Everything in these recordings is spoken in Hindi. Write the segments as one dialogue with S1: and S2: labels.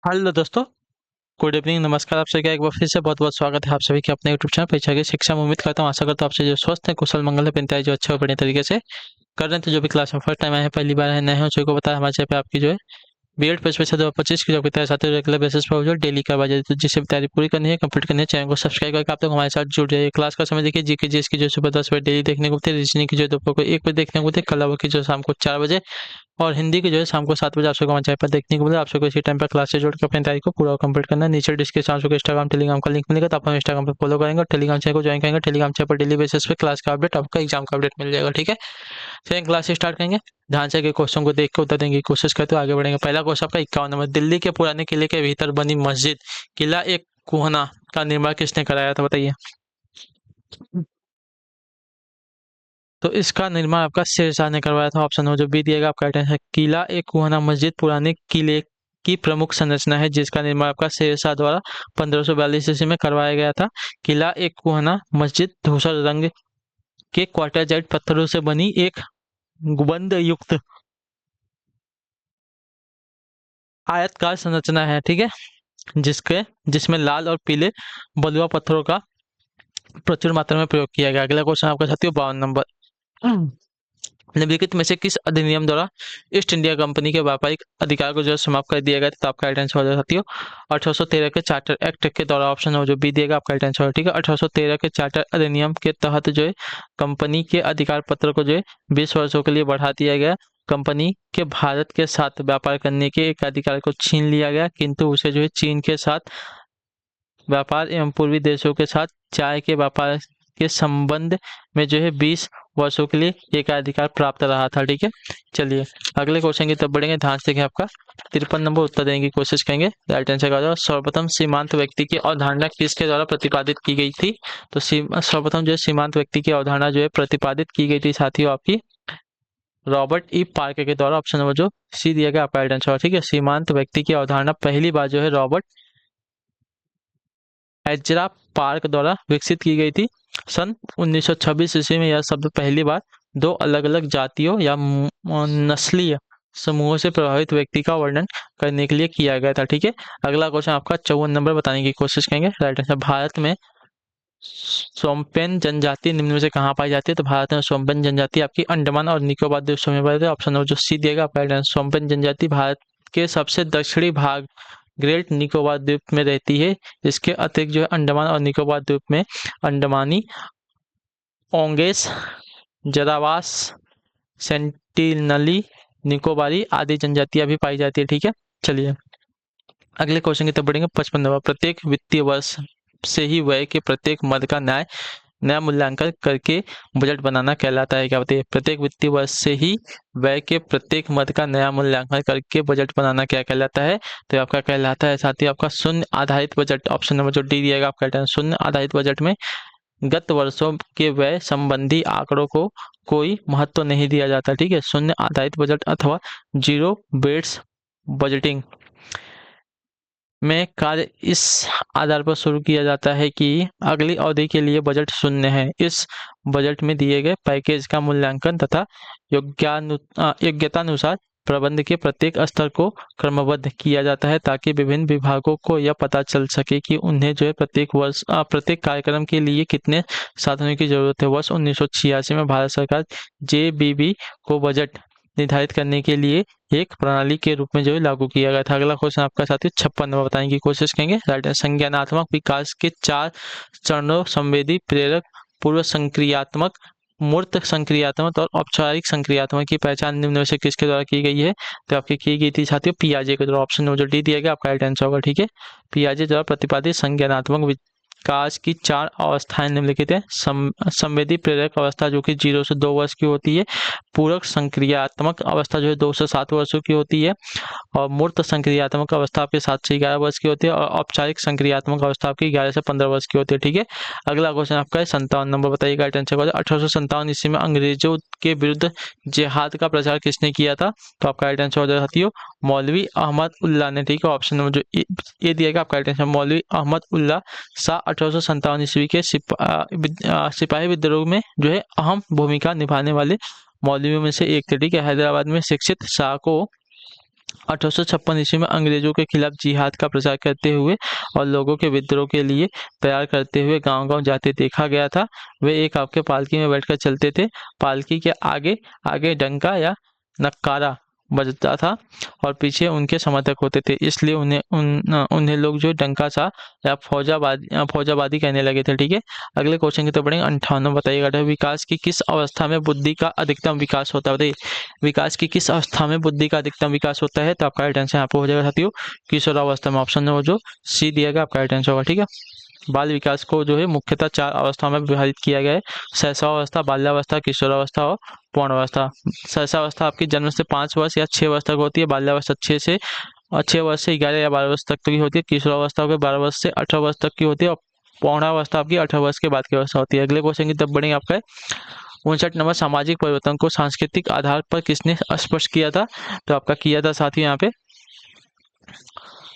S1: हेलो दोस्तों। गुड इवनिंग, नमस्कार। आप सभी का एक बार फिर से बहुत बहुत स्वागत है आप सभी के अपने यूट्यूब चैनल परीक्षा की शिक्षा में। उम्मीद करता हूँ, आशा करता हूँ आपसे जो स्वस्थ है, कुशल मंगल है, बनता है, जो अच्छे और बढ़िया तरीके से कर रहे हैं। तो जो भी क्लास में फर्स्ट टाइम आए हैं, पहली बार है, नए हैं, सभी को पता है हमारे चैनल पे आपकी जो है बीएड परीक्षा 2025 की जो तैयारी साथ ही रेगुलर बेसिस पर जो डेली करवाई जाती है। तो जिससे भी तैयारी पूरी करनी है, कंप्लीट करनी है, चैनल को सब्सक्राइब करके आप तक हमारे साथ जुड़ जाइए। क्लास का समय देखिए, जीके जीएस की जो सुबह 10 बजे डेली देखने को मिलती है, रीजनिंग की जो दोपहर को 1 बजे देखने को मिलती है, कला की जो शाम को 4 बजे, और हिंदी की जो है शाम को 7 बजे आप सबको हमारे चैनल पर देखने को मिलेगा। आप सबको इसी टाइम पर क्लास से जोड़ के अपनी तैयारी को पूरा कंप्लीट करना है। नीचे डिस्क्रिप्शन में आपको इंस्टाग्राम टेलीग्राम का लिंक मिलेगा, तो आप हमें इंस्टाग्राम पर फॉलो करेंगे और टेलीग्राम चैनल को ज्वाइन करेंगे। टेलीग्राम चैनल पर डेली बेसिस पे क्लास का अपडेट, आपका एग्जाम का अपडेट मिल जाएगा। ठीक है, चलिए क्लास स्टार्ट करेंगे। ध्यान से के क्वेश्चन को देख के उत्तर देने की कोशिश करते हुए आगे बढ़ेंगे। पहला क्वेश्चन आपका 51 नंबर, दिल्ली के पुराने किले के भीतर बनी मस्जिद किला एक कुहना का निर्माण किसने कराया था, बताइए। तो इसका निर्माण आपका शेरशाह ने करवाया था। ऑप्शन हो जो बी दिएगा आपका राइट आंसर। किला एक कुहाना मस्जिद पुराने किले की प्रमुख संरचना है, जिसका निर्माण आपका शेरशाह द्वारा 1542 ईस्वी में करवाया गया था। किला एक कुहाना मस्जिद धूसर रंग के क्वार्टरजाइट पत्थरों से बनी एक गुंबद युक्त आयतकार संरचना है। ठीक है, जिसमें लाल और पीले बलुआ पत्थरों का प्रचुर मात्रा में प्रयोग किया गया। अगला क्वेश्चन आपका साथियों 52 नंबर, निम्नलिखित में से किस अधिनियम द्वारा ईस्ट इंडिया कंपनी के व्यापारिक अधिकार को जो है समाप्त कर दिया गया था। तो आपका राइट आंसर हो जाएगा साथियों 1813 के चार्टर एक्ट के द्वारा। ऑप्शन हो जो बी दिएगा आपका राइट आंसर। ठीक है, 1813 के चार्टर अधिनियम के तहत जो है कंपनी के अधिकार पत्र को जो है 20 वर्षों के लिए बढ़ा दिया गया। कंपनी के भारत के साथ व्यापार करने के एक अधिकार को छीन लिया गया, किंतु उसे जो है चीन के साथ व्यापार एवं पूर्वी देशों के साथ चाय के व्यापार के संबंध में जो है 20 वर्षों के लिए एकाधिकार प्राप्त रहा था। ठीक है, चलिए अगले क्वेश्चन की तरफ बढ़ेंगे। ध्यान से देखें, आपका 53 नंबर उत्तर देने की कोशिश करेंगे। राइट आंसर का सर्वप्रथम सीमांत व्यक्ति की अवधारणा किसके द्वारा प्रतिपादित की गई थी। तो सर्वप्रथम जो है सीमांत व्यक्ति की अवधारणा जो है प्रतिपादित की गई थी साथियों आपकी रॉबर्ट ई पार्कर के द्वारा। ऑप्शन नंबर जो सी दिया गया आपका राइट आंसर। ठीक है, सीमांत व्यक्ति की अवधारणा पहली बार जो है रॉबर्ट एजरा पार्क द्वारा विकसित की गई थी सन 1926 ईस्वी में। यह शब्द पहली बार दो अलग अलग जातियों या नस्लीय समूहों से प्रभावित व्यक्ति का वर्णन करने के लिए किया गया था। ठीक है, अगला क्वेश्चन आपका 54 नंबर बताने की कोशिश करेंगे। राइट आंसर, भारत में सोम्पेन जनजाति निम्न में से कहाँ पाई जाती है। तो भारत में सोम्पेन जनजाति आपकी अंडमान और निकोबार द्वीप समूह में पाई जाती है। ऑप्शन नंबर जो सी दिएगा आपका राइट आंसर। सोम्पेन जनजाति भारत के सबसे दक्षिणी भाग ग्रेट निकोबार द्वीप में रहती है। इसके अतिरिक्त जो है अंडमान और निकोबार द्वीप में अंडमानी, ओंगेस, जरावास, सेंटिनली, निकोबारी आदि जनजातियां भी पाई जाती है। ठीक है, चलिए अगले क्वेश्चन की तरफ बढ़ेंगे। 55 नंबर, प्रत्येक वित्तीय वर्ष से ही व्यय के प्रत्येक मद का नया मूल्यांकन करके बजट बनाना कहलाता है। क्या बताइए, प्रत्येक वित्तीय वर्ष से ही व्यय के प्रत्येक मद का नया मूल्यांकन करके बजट बनाना क्या कहलाता है। तो आपका कहलाता है साथ ही आपका शून्य आधारित बजट। ऑप्शन नंबर जो डी दिएगा आपका शून्य आधारित बजट में गत वर्षों के व्यय संबंधी आंकड़ों को कोई महत्व नहीं दिया जाता। ठीक है, शून्य आधारित बजट अथवा जीरो बेस्ड बजटिंग में कार्य इस आधार पर शुरू किया जाता है कि अगली अवधि के लिए बजट शून्य है। इस बजट में दिए गए पैकेज का मूल्यांकन तथा योग्यतानुसार प्रबंध के प्रत्येक स्तर को क्रमबद्ध किया जाता है, ताकि विभिन्न विभागों को यह पता चल सके कि उन्हें जो है प्रत्येक कार्यक्रम के लिए कितने साधनों की जरूरत है। वर्ष 1986 में भारत सरकार जेबीबी को बजट निर्धारित करने के लिए एक प्रणाली के रूप में जो है लागू किया गया था। अगला क्वेश्चन आपका साथियों 56 नंबर बताने की कोशिश करेंगे। राइट, संज्ञानात्मक विकास के 4 चरणों संवेदी, प्रेरक, पूर्व संक्रियात्मक, मूर्त संक्रियात्मक और औपचारिक संक्रियात्मक की पहचान निम्न में से किसके द्वारा की गई है। तो आपकी की गई थी साथियों पियाजे के द्वारा। ऑप्शन नंबर जो डी दिया गया आपका राइट आंसर होगा। ठीक है, पियाजे द्वारा प्रतिपादित संज्ञानात्मक विकास की 4 अवस्थाएं निम्नलिखित है। संवेदी प्रेरक अवस्था जो कि 0 से 2 वर्ष की होती है। पूरक संक्रियात्मक अवस्था जो है 2 से 7 वर्षों की होती है। और मूर्त संक्रियात्मक अवस्था आपके 7 से 11 वर्ष की होती है। और औपचारिक संक्रियात्मक अवस्था आपकी 11 से 15 वर्ष की होती है। ठीक है, अगला क्वेश्चन आपका है 57 नंबर बताइएगा। 1857 ईस्वी में अंग्रेजों के विरुद्ध जिहाद का प्रचार किसने किया था। तो आपका राइट आंसर हो जाएगा साथियों मौलवी अहमद उल्ला ने। ठीक है, ऑप्शन नंबर जो ये दिएगा आपका राइट आंसर मौलवी अहमद उल्ला शाह 1857 ईस्वी के सिपाही विद्रोह में जो है अहम भूमिका निभाने वाले मौलवियों में से एक थे। ठीक है, हैदराबाद में शिक्षित शाह को 1856 ईस्वी में अंग्रेजों के खिलाफ जिहाद का प्रचार करते हुए और लोगों के विद्रोह के लिए तैयार करते हुए गांव-गांव जाते देखा गया था। वे एक आपके पालकी में बैठकर चलते थे। पालकी के आगे आगे डंका या नक्कारा बजता था और पीछे उनके समर्थक होते थे, इसलिए उन्हें लोग जो डंका सा या फौजाबादी कहने लगे थे। ठीक है, अगले क्वेश्चन की तरफ बढ़ेंगे। 58 बताइएगा, विकास की किस अवस्था में बुद्धि का अधिकतम विकास होता है? बताइए, विकास की किस अवस्था में बुद्धि का अधिकतम विकास होता है? तो आपका राइट आंसर यहाँ पे हो जाएगा साथियों किशोरावस्था में। ऑप्शन नंबर जो सी दिया गया आपका राइट आंसर होगा। ठीक है, बाल विकास को जो है मुख्यतः 4 अवस्थाओं में विभाजित किया गया है: शैशवावस्था, बाल्यावस्था, किशोरावस्था और पौणावस्था। शैशवावस्था आपकी जन्म से 5 वर्ष या 6 वर्ष तक होती है। बाल्यावस्था 6 वर्ष से 11 या 12 वर्ष तक की होती है। किशोरावस्था आपके 12 वर्ष से 18 वर्ष तक की होती है और पौणावस्था आपकी 18 वर्ष के बाद की अवस्था होती है। अगले क्वेश्चन की तरफ बढ़ेंगे। आपका 59 नंबर, सामाजिक परिवर्तन को सांस्कृतिक आधार पर किसने स्पष्ट किया था? तो आपका किया था साथियों यहाँ पे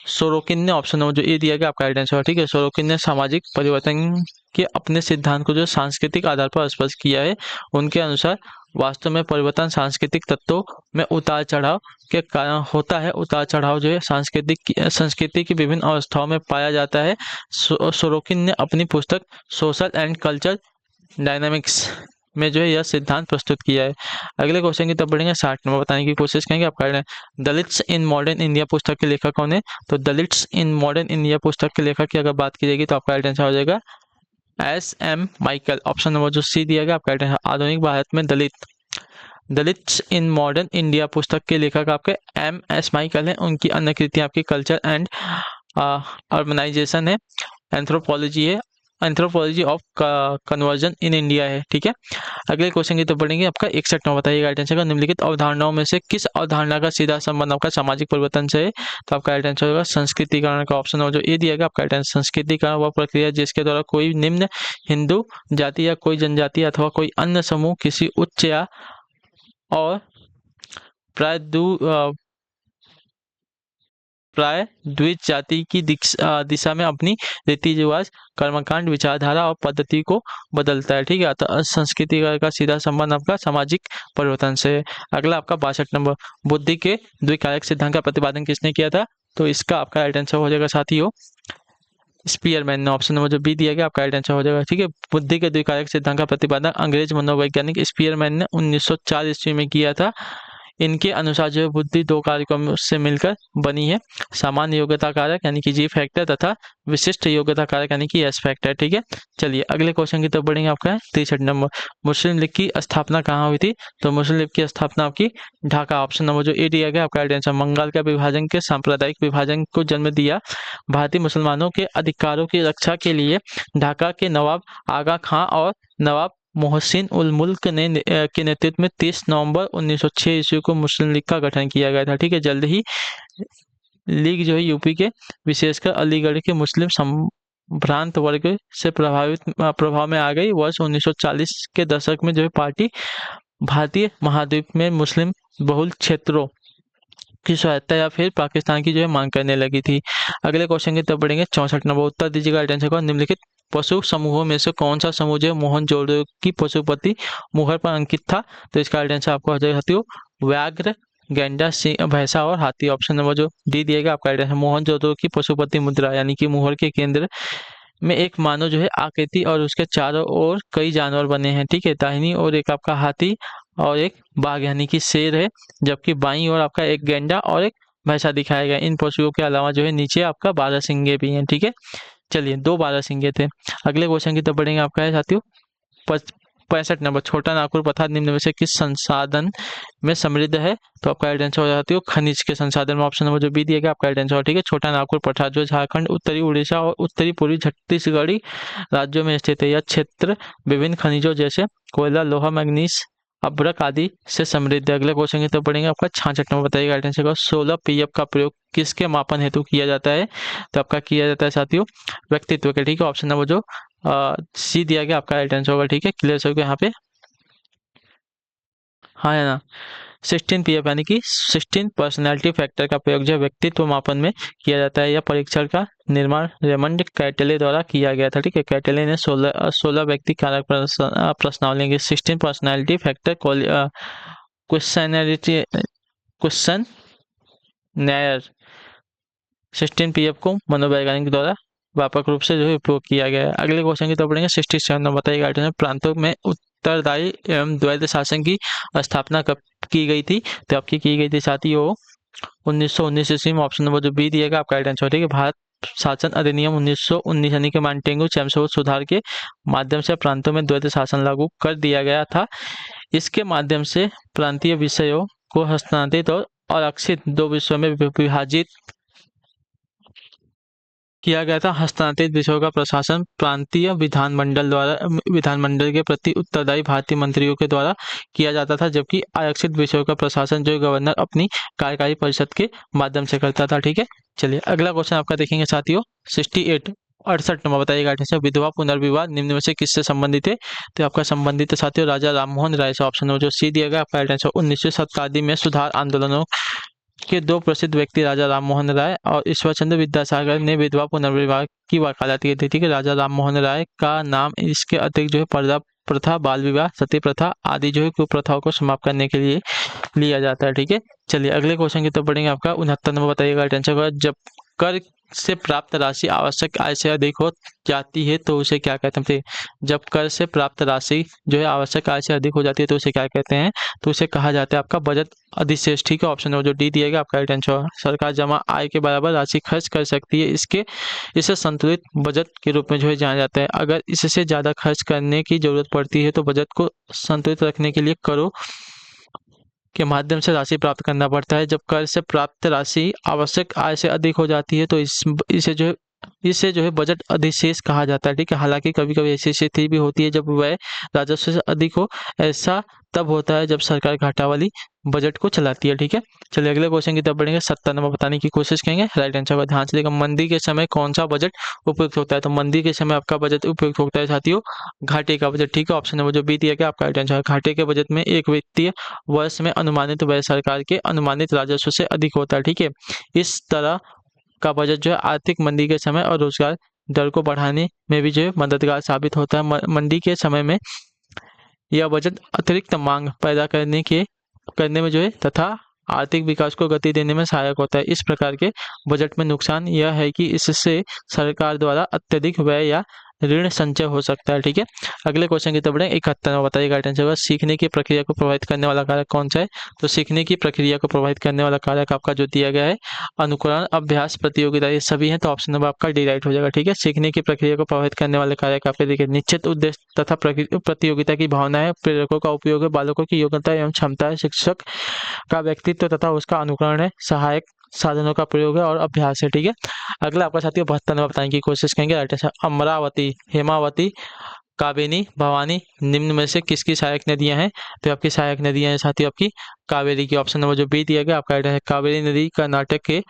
S1: सोरोकिन ने। ऑप्शन नंबर जो ए दिया गया आपका राइट आंसर है। ठीक है, सोरोकिन ने सामाजिक परिवर्तन के अपने सिद्धांत को जो सांस्कृतिक आधार पर स्पष्ट किया है। उनके अनुसार वास्तव में परिवर्तन सांस्कृतिक तत्वों में उतार चढ़ाव के कारण होता है। उतार चढ़ाव जो है संस्कृति की विभिन्न अवस्थाओं में पाया जाता है। सोरोकिन ने अपनी पुस्तक सोशल एंड कल्चर डायनामिक्स में जो है यह सिद्धांत प्रस्तुत किया है। अगले क्वेश्चन की तरफ बढ़ेंगे। 60 नंबर बताने की कोशिश करेंगे। आप कर दलित्स इन मॉडर्न इंडिया पुस्तक के लेखक कौन है? तो दलित्स इन मॉडर्न इंडिया पुस्तक के लेखक की अगर बात की जाएगी तो आपका राइट आंसर हो जाएगा S.M. माइकल। ऑप्शन नंबर जो सी दिया गया आपका राइट आंसर। आधुनिक भारत में दलित्स इन मॉडर्न इंडिया पुस्तक के लेखक आपके M.S. माइकल हैं। उनकी अन्य कृतियां आपकी कल्चर एंड अर्बनाइजेशन है, anthropology of conversion in India है। ठीक है, अगले क्वेश्चन की तो बढ़ेंगे। आपका 61 नंबर बताइएगा राइट आंसर का, निम्नलिखित अवधारणाओं में से किस अवधारणा का सीधा संबंध आपका सामाजिक परिवर्तन से है? तो आपका राइट आंसर होगा संस्कृतिकरण का। ऑप्शन नंबर जो ए दिया गया आपका राइट आंसर। संस्कृतिकरण वह प्रक्रिया जिसके द्वारा कोई निम्न हिंदू जाति या कोई जनजाति अथवा कोई अन्य समूह किसी उच्च या और प्राय द्विज जाति की दिशा में अपनी रीति रिवाज, कर्मकांड, विचारधारा और पद्धति को बदलता है। ठीक है, तो संस्कृति का सीधा संबंध आपका सामाजिक परिवर्तन से है। अगला आपका 62 नंबर, बुद्धि के द्विकारक सिद्धांत का प्रतिपादन किसने किया था? तो इसका आपका राइट आंसर हो जाएगा साथियों स्पीयरमैन ने। ऑप्शन नंबर जो बी दिया गया आपका राइट आंसर हो जाएगा। ठीक है, बुद्धि के द्विकारक सिद्धांत का प्रतिपादन अंग्रेज मनोवैज्ञानिक स्पीयरमैन ने 1904 ईस्वी में किया था। इनके अनुसार जो बुद्धि 2 कारकों से मिलकर बनी है: सामान्य योग्यता कारक यानी कि जी फैक्टर तथा विशिष्ट योग्यता कारक यानी कि एस फैक्टर। ठीक है, चलिए अगले क्वेश्चन की तरफ बढ़ेंगे। आपका 63 नंबर, मुस्लिम लीग की स्थापना कहाँ हुई थी? तो मुस्लिम लीग की स्थापना आपकी ढाका। ऑप्शन नंबर जो ए दिया गया आपका राइट आंसर। बंगाल का विभाजन के सांप्रदायिक विभाजन को जन्म दिया। भारतीय मुसलमानों के अधिकारों की रक्षा के लिए ढाका के नवाब आगा खां और नवाब मोहसिन उल मुल्क के नेतृत्व में 30 नवंबर 1906 ईस्वी को मुस्लिम लीग का गठन किया गया था। ठीक है, जल्द ही लीग जो है यूपी के विशेषकर अलीगढ़ के मुस्लिम संभ्रांत वर्ग से प्रभाव में आ गई। वर्ष 1940 के दशक में जो है पार्टी भारतीय महाद्वीप में मुस्लिम बहुल क्षेत्रों की सहायता या फिर पाकिस्तान की जो है मांग करने लगी थी। अगले क्वेश्चन की तरफ बढ़ेंगे। 64 नंबर, उत्तर दीजिएगा राइट आंसर को। निम्नलिखित पशु समूहों में से कौन सा समूह जो है मोहनजोदड़ो की पशुपति मुहर पर अंकित था? तो इसका राइट आंसर आपको हो जाएगा साथियों व्याघ्र, गैंडा, सिंह, भैंसा और हाथी। ऑप्शन नंबर जो डी दिएगा आपका राइट आंसर। मोहनजोदड़ो की पशुपति मुद्रा यानी कि मुहर के केंद्र में एक मानव जो है आकृति और उसके चारों ओर कई जानवर बने हैं। ठीक है, दाहिनी ओर एक आपका हाथी और एक बाघ यानी कि शेर है, जबकि बाईं ओर आपका एक गैंडा और एक भैंसा दिखाया गया। इन पशुओं के अलावा जो है नीचे आपका 12 सिंगे भी हैं। ठीक है, चलिए 2 12 सिंगे थे। अगले क्वेश्चन की तरफ बढ़ेंगे। आपका है साथियों 65 नंबर, छोटा नागपुर पठार निम्न में से किस संसाधन में समृद्ध है? तो आपका राइट आंसर हो जाती है खनिज के संसाधन में। ऑप्शन नंबर जो बी दिया गया आपका राइट आंसर। ठीक है, छोटा नागपुर पठार जो झारखंड, उत्तरी उड़ीसा और उत्तरी पूर्वी छत्तीसगढ़ी राज्यों में स्थित है। यह क्षेत्र विभिन्न खनिजों जैसे कोयला, लोहा, मैग्नीज, अभ्रक आदि से समृद्ध है। अगले क्वेश्चन की तरफ बढ़ेंगे। आपका 66 नंबर बताइएगा राइट आंसर का 16 पीएफ का प्रयोग किसके मापन हेतु किया जाता है? तो आपका किया जाता है साथियों व्यक्तित्व के। ठीक है, ऑप्शन नंबर जो सी दिया गया आपका राइट आंसर होगा। ठीक है, क्लियर हो गया यहाँ पे? हाँ है ना, 16 पीएफ यानी कि 16 पर्सनैलिटी फैक्टर का प्रयोग जो व्यक्तित्व मापन में किया जाता है। यह परीक्षण का निर्माण रेमंड कैटेले द्वारा किया गया था। ठीक है, कैटेले ने 16 व्यक्ति कारक प्रश्नावली की 16 personality factor question Nair 16 PF को मनोवैज्ञानिक द्वारा व्यापक रूप से जो है उपयोग किया गया है। अगले क्वेश्चन की तरफ बढ़ेंगे। 67 नंबर बताइए गाइडेंस में प्रांतों में उत्तरदायी एवं द्वैध शासन की स्थापना कब की गई थी? तो आपकी की गई थी साथियों 1919 ईस्वी में। ऑप्शन नंबर जो बी दिएगा आपका राइट आंसर। ठीक है, भारत शासन अधिनियम 1919 यानी कि मार्टिन चैम्सफोर्ड सुधार के माध्यम से प्रांतों में द्वैध शासन लागू कर दिया गया था। इसके माध्यम से प्रांतीय विषयों को हस्तांतरित और आरक्षित दो विषयों में विभाजित किया गया था। हस्तांतरित विषयों का प्रशासन प्रांतीय विधानमंडल के प्रति उत्तरदायी भारतीय मंत्रियों के द्वारा किया जाता था, जबकि आरक्षित विषयों का प्रशासन जो गवर्नर अपनी कार्यकारी परिषद के माध्यम से करता था। ठीक है, चलिए अगला क्वेश्चन आपका देखेंगे साथियों। 68 68 नंबर बताइएगा। विधवा पुनर्विवाह निम्न में से किससे संबंधित है? तो आपका संबंधित है साथियों राजा राममोहन राय से। ऑप्शन नंबर जो सी दिया गया आपका राइट आंसर। 19वीं शताब्दी में सुधार आंदोलनों के दो प्रसिद्ध व्यक्ति राजा राममोहन राय और ईश्वरचंद्र विद्यासागर ने विधवा पुनर्विवाह की वकालत की थी। ठीक है, राजा राममोहन राय का नाम इसके अतिरिक्त जो है पर्दा प्रथा, बाल विवाह, सती प्रथा आदि जो है कुप्रथाओं को समाप्त करने के लिए लिया जाता है। ठीक है, चलिए अगले क्वेश्चन की तरफ बढ़ेंगे। आपका 69 नंबर बताइएगा आंसर। जब कर से प्राप्त राशि आवश्यक आय से अधिक हो जाती है तो उसे क्या कहते हैं? जब कर से प्राप्त राशि जो है आवश्यक आय से अधिक हो जाती है तो उसे क्या कहते हैं? तो उसे कहा जाता है आपका बजट अधिशेष। ठीक है, ऑप्शन नंबर जो डी दिएगा आपका राइट आंसर। सरकार जमा आय के बराबर राशि खर्च कर सकती है, इसे संतुलित बजट के रूप में जो है जाना जाता है। अगर इससे ज्यादा खर्च करने की जरूरत पड़ती है तो बजट को संतुलित रखने के लिए करों के माध्यम से राशि प्राप्त करना पड़ता है। जब कर से प्राप्त राशि आवश्यक आय से अधिक हो जाती है तो इसे जो है बजट अधिशेष कहा जाता है। ठीक है, हालांकि कभी कभी ऐसी स्थिति भी होती है जब वह राजस्व से अधिक हो। ऐसा तब होता है जब सरकार घाटा वाली बजट को चलाती है। ठीक है, चलिए अगले क्वेश्चन की तरफ बढ़ेंगे। 70 नंबर बताने की कोशिश करेंगे। राइट आंसर का ध्यान से देखिएगा। मंदी के समय कौन सा बजट उपयुक्त होता है? तो मंदी के समय आपका बजट उपयुक्त होता है साथियों घाटे का बजट। ठीक है, ऑप्शन नंबर जो बी दिया गया आपका राइट आंसर। घाटे के बजट में एक वित्तीय वर्ष में अनुमानित व्यय सरकार के अनुमानित राजस्व से अधिक होता है। ठीक है, इस तरह का बजट जो है आर्थिक मंदी के समय और रोजगार दर को बढ़ाने में भी जो है मददगार साबित होता है। मंदी के समय में यह बजट अतिरिक्त मांग पैदा करने में जो है तथा आर्थिक विकास को गति देने में सहायक होता है। इस प्रकार के बजट में नुकसान यह है कि इससे सरकार द्वारा अत्यधिक व्यय या ऋण संचय हो सकता है। ठीक है, अगले क्वेश्चन की तरफ बढ़ें। 71 बताइएगा राइट आंसर। सीखने की प्रक्रिया को प्रभावित करने वाला कारक कौन सा है? तो सीखने की प्रक्रिया को प्रभावित करने वाला कारक आपका जो दिया गया है अनुकरण, अभ्यास, प्रतियोगिता, ये सभी हैं। तो ऑप्शन नंबर आपका डी राइट हो जाएगा। ठीक है, सीखने की प्रक्रिया को प्रभावित करने वाले कारक आपके देखिए निश्चित उद्देश्य तथा प्रतियोगिता की भावना है, प्रेरकों का उपयोग है, बालकों की योग्यता एवं क्षमता है, शिक्षक का व्यक्तित्व तथा उसका अनुकरण है, सहायक साधनों का प्रयोग है और अभ्यास है। ठीक है, अगला आपका साथियों 72 नंबर बताने की कोशिश करेंगे। Right answer. अमरावती, हेमावती, कावेरी, भवानी निम्न में से किसकी सहायक नदियां हैं? तो आपकी सहायक नदियां हैं साथियों आपकी कावेरी की। ऑप्शन नंबर जो बी दिया गया आपका राइट है। कावेरी नदी कर्नाटक के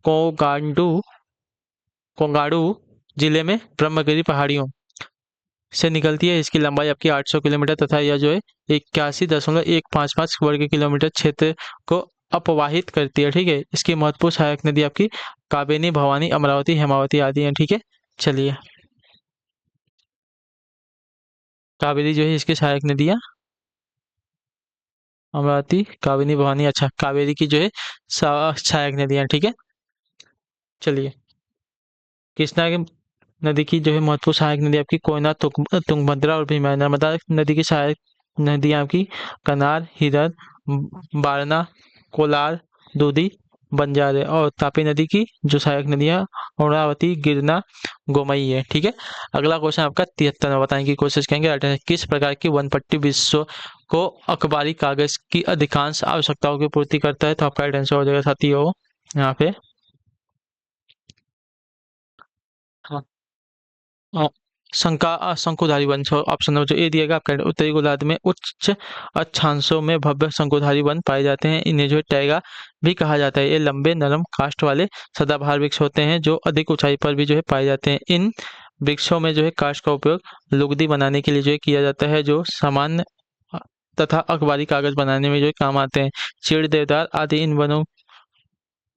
S1: कोगांडू कोंगाडू जिले में ब्रह्मगिरी पहाड़ियों से निकलती है। इसकी लंबाई आपकी 800 किलोमीटर तथा यह जो है 81.155 वर्ग किलोमीटर क्षेत्र को अपवाहित करती है। ठीक है, इसकी महत्वपूर्ण सहायक नदी आपकी कावेरी, भवानी, अमरावती, हेमावती आदि हैं। ठीक है, चलिए कावेरी जो है इसकी सहायक नदियां अमरावती, कावेरी, भवानी। अच्छा, कावेरी की जो है सहायक नदियां। ठीक है, चलिए कृष्णा की नदी की जो है महत्वपूर्ण सहायक नदी आपकी कोयना, तुंगभद्रा और भीमा। नर्मदा नदी की सहायक नदियां आपकी कनार, हिरन, बारना, कोलार, दूधी, बंजारे। और तापी नदी की जो सहायक नदियां अमरावती, गिरना, गोमई है। ठीक है, अगला क्वेश्चन आपका 73 में बताने की कोशिश करेंगे। किस प्रकार की वन पट्टी विश्व को अखबारी कागज की अधिकांश आवश्यकताओं की पूर्ति करता है? तो आपका राइट आंसर हो जाएगा साथियों यहाँ पे हाँ, शंकुधारी वन। ऑप्शन नंबर जो ए दिएगा आपका उत्तरी गोलार्ध में उच्च अक्षांशों में भव्य शंकुधारी वन पाए जाते हैं। इन्हें जो है टैगा भी कहा जाता है। ये लंबे नरम काष्ठ वाले सदाबहार वृक्ष होते हैं जो अधिक ऊंचाई पर भी जो है पाए जाते हैं। इन वृक्षों में जो है काष्ठ का उपयोग लुगदी बनाने के लिए जो है किया जाता है, जो सामान्य तथा अखबारी कागज बनाने में जो है काम आते हैं। चीड़, देवदार आदि इन वनों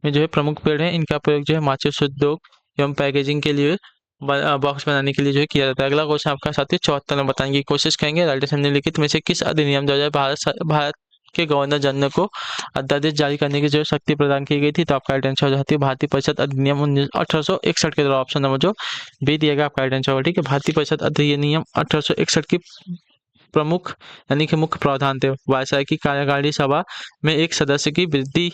S1: में जो है प्रमुख पेड़ हैं। इनका प्रयोग जो है माचिस उद्योग एवं पैकेजिंग के लिए बॉक्स बनाने के लिए जो है किया जाता है। अगला क्वेश्चन आपका साथी 74 में बताने की कोशिश करेंगे। राइट निम्नलिखित में से किस अधिनियम 2000 भारत के गवर्नर जनरल को अध्यादेश जारी करने की जो शक्ति प्रदान की गई थी। तो आपका राइट आंसर हो जाती है भारतीय परिषद अधिनियम 1861 के द्वारा। ऑप्शन नंबर जो बी दिएगा आपका राइट आंसर होगा। ठीक है, भारतीय परिषद अधिनियम 1861 की प्रमुख यानी कि मुख्य प्रावधान थे। वायसराय की कार्यकारिणी सभा में एक सदस्य की वृद्धि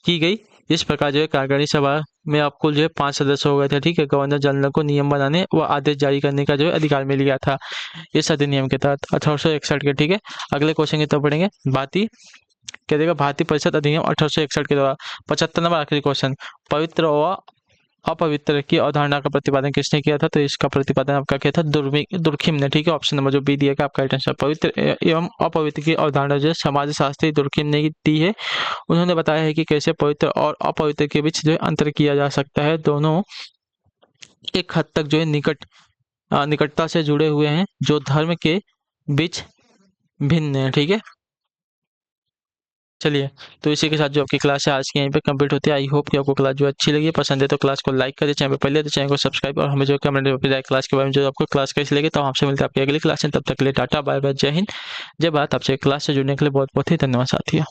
S1: की गई। इस प्रकार जो है कार्यकारिणी सभा में अब कुल जो है 5 सदस्य हो गए थे। ठीक है, गवर्नर जनरल को नियम बनाने व आदेश जारी करने का जो है अधिकार मिल गया था इस अधिनियम के तहत 1861 के। ठीक है, अगले क्वेश्चन की तरफ बढ़ेंगे। क्या देगा भारतीय परिषद अधिनियम 1861 के द्वारा 75 नंबर आखिरी क्वेश्चन, पवित्र व अपवित्र की अवधारणा का प्रतिपादन किसने किया था? तो इसका प्रतिपादन आपका किया था दुर्खिम ने। ठीक है, ऑप्शन नंबर जो बी दिया आपका राइट आंसर। पवित्र एवं अपवित्र की अवधारणा जो समाज शास्त्री दुर्खिम ने दी है। उन्होंने बताया है कि कैसे पवित्र और अपवित्र के बीच जो है अंतर किया जा सकता है। दोनों एक हद तक जो है निकटता से जुड़े हुए हैं, जो धर्म के बीच भिन्न है। ठीक है, चलिए, तो इसी के साथ जो आपकी क्लास है आज की यहीं पे कंप्लीट होती है। आई होप कि आपको क्लास जो अच्छी लगी, पसंद है तो क्लास को लाइक करें, चैनल पे पहले तो चैनल को सब्सक्राइब और हमें जो कमेंट में क्लास के बारे में जो आपको क्लास कैसी लगी। तो हमसे मिलते हैं आपकी अगली क्लास में, तब तक के लिए टाटा बाय बाय, जय हिंद जय भारत। आपसे क्लास से जुड़ने के लिए बहुत बहुत ही धन्यवाद साथियों।